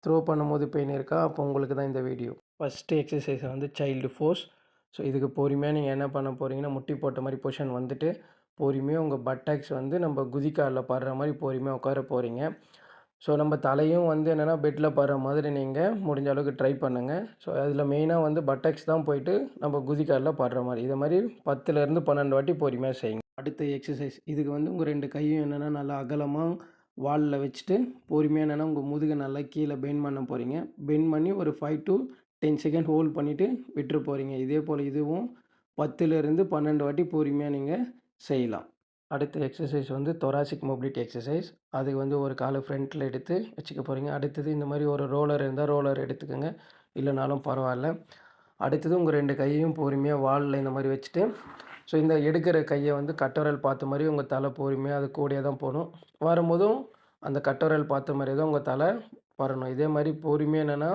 Throw பண்ணும்போது pain இருக்கா? அப்போ உங்களுக்கு தான் இந்த வீடியோ. ஃபஸ்ட்டு எக்ஸசைஸ் வந்து சைல்டு ஃபோர்ஸ். ஸோ இதுக்கு பொறுமையாக நீங்கள் என்ன பண்ண போகிறீங்கன்னா, முட்டி போட்ட மாதிரி பொசிஷன் வந்துட்டு, பொறுமையாக உங்கள் பட்டக்ஸ் வந்து நம்ம குதிக்காலில் படுற மாதிரி பொறுமையாக உட்கார போகிறீங்க. ஸோ நம்ம தலையும் வந்து என்னென்னா பெட்டில் படுற மாதிரி நீங்கள் முடிஞ்ச அளவுக்கு ட்ரை பண்ணுங்கள். ஸோ அதில் மெயினாக வந்து பட்டக்ஸ் தான் போயிட்டு நம்ம குதிக்காலில் படுற மாதிரி. இதை மாதிரி 10லேருந்து 12 வாட்டி பொறுமையாக செய்யுங்க. அடுத்த எக்ஸசைஸ் இதுக்கு வந்து உங்கள் 2 கையும் என்னென்னா நல்லா அகலமாக வாலில் வச்சுட்டு பொறுமையாக என்னென்னா உங்கள் முதுகை நல்லா கீழே பெண்ட் பண்ண போகிறீங்க. பெண்ட் பண்ணி ஒரு 5 to 10 செகண்ட் ஹோல்ட் பண்ணிவிட்டு விட்டுற போகிறீங்க. இதே போல் இதுவும் 10லேருந்து 12 வாட்டி பொறுமையாக நீங்கள் செய்யலாம். அடுத்த எக்ஸசைஸ் வந்து தொராசிக் மொபிலிட்டி எக்ஸசைஸ். அதுக்கு வந்து ஒரு காலை ஃப்ரண்ட்டில் எடுத்து வச்சுக்க போகிறீங்க. அடுத்தது இந்த மாதிரி ஒரு ரோலர் இருந்தால் ரோலர் எடுத்துக்கோங்க, இல்லைனாலும் பரவாயில்ல. அடுத்தது உங்கள் 2 கையையும் பொறுமையாக வாலில் இந்த மாதிரி வச்சுட்டு, ஸோ இந்த எடுக்கிற கையை வந்து கட்டவிரல் பார்த்த மாதிரி உங்கள் தலை பொறுமையாக அது கூடயே தான் போகணும். வரும்போதும் அந்த கட்டவிரல் பார்த்த மாதிரி தான் உங்கள் தலை வரணும். இதே மாதிரி பொறுமையாக என்னென்னா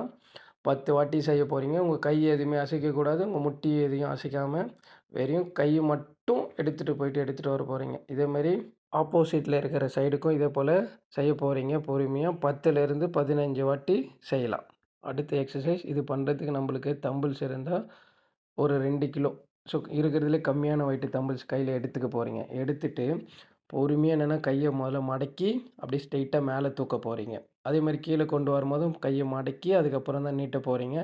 10 வாட்டி செய்ய போகிறீங்க. உங்கள் கை எதுவுமே அசைக்கக்கூடாது. உங்கள் முட்டி எதையும் அசைக்காமல் வெறும் கையை மட்டும் எடுத்துகிட்டு வர போகிறீங்க. இதேமாரி ஆப்போசிட்டில் இருக்கிற சைடுக்கும் இதே போல் செய்ய போகிறீங்க. பொறுமையாக 10லேருந்து 15 வாட்டி செய்யலாம். அடுத்த எக்ஸசைஸ் இது பண்ணுறதுக்கு நம்மளுக்கு தம்பிள்ஸ் இருந்தால் ஒரு 2 கிலோ, ஸோ இருக்கிறதுலே கம்மியான வெயிட்டு தம்பிள்ஸ் கையில் எடுத்துக்க போகிறீங்க. எடுத்துகிட்டு பொறுமையாக என்னென்னா கையை முதல்ல மடக்கி அப்படியே ஸ்ட்ரெயிட்டாக மேலே தூக்க போகிறீங்க. அதே மாதிரி கீழே கொண்டு வரும்போதும் கையை மடக்கி அதுக்கப்புறம் தான் நீட்ட போகிறீங்க.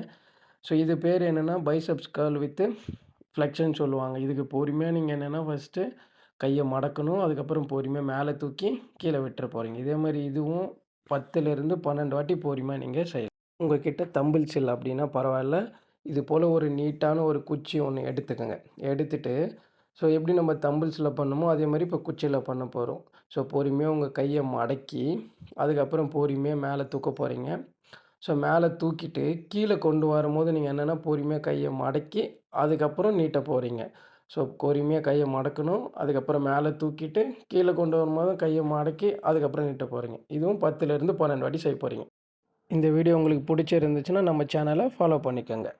ஸோ இது பேர் என்னென்னா பைசப்ஸ் கர்ல் வித்து ஃப்ளெக்ஷன் சொல்லுவாங்க. இதுக்கு பொறுமையாக நீங்கள் என்னென்னா ஃபஸ்ட்டு கையை மடக்கணும். அதுக்கப்புறம் பொறுமையாக மேலே தூக்கி கீழே விட்டுற போகிறீங்க. இதே மாதிரி இதுவும் 10லேருந்து 12 வாட்டி பொறுமையாக நீங்கள் செய்யலாம். உங்கள் கிட்ட தம்பிள்ஸ் இல்லை அப்படின்னா பரவாயில்ல. இது போல் ஒரு நீட்டான ஒரு குச்சி ஒன்று எடுத்துக்கோங்க. எடுத்துகிட்டு ஸோ எப்படி நம்ம தம்பிள்ஸில் பண்ணமோ அதே மாதிரி இப்போ குச்சியில் பண்ண போகிறோம். ஸோ பொறுமையாக உங்கள் கையை மடக்கி அதுக்கப்புறம் பொறுமையாக மேலே தூக்க போகிறீங்க. ஸோ மேலே தூக்கிட்டு கீழே கொண்டு வரும்போது நீங்கள் என்னென்னா பொறுமையாக கையை மடக்கி அதுக்கப்புறம் நீட்ட போகிறீங்க. ஸோ பொறுமையாக கையை மடக்கணும். அதுக்கப்புறம் மேலே தூக்கிட்டு கீழே கொண்டு வரும்போது கையை மடக்கி அதுக்கப்புறம் நீட்ட போகிறீங்க. இதுவும் 10லேருந்து 12 வாட்டி செய்ய போகிறீங்க. இந்த வீடியோ உங்களுக்கு பிடிச்சிருந்துச்சுன்னா நம்ம சேனலை ஃபாலோ பண்ணிக்கோங்க.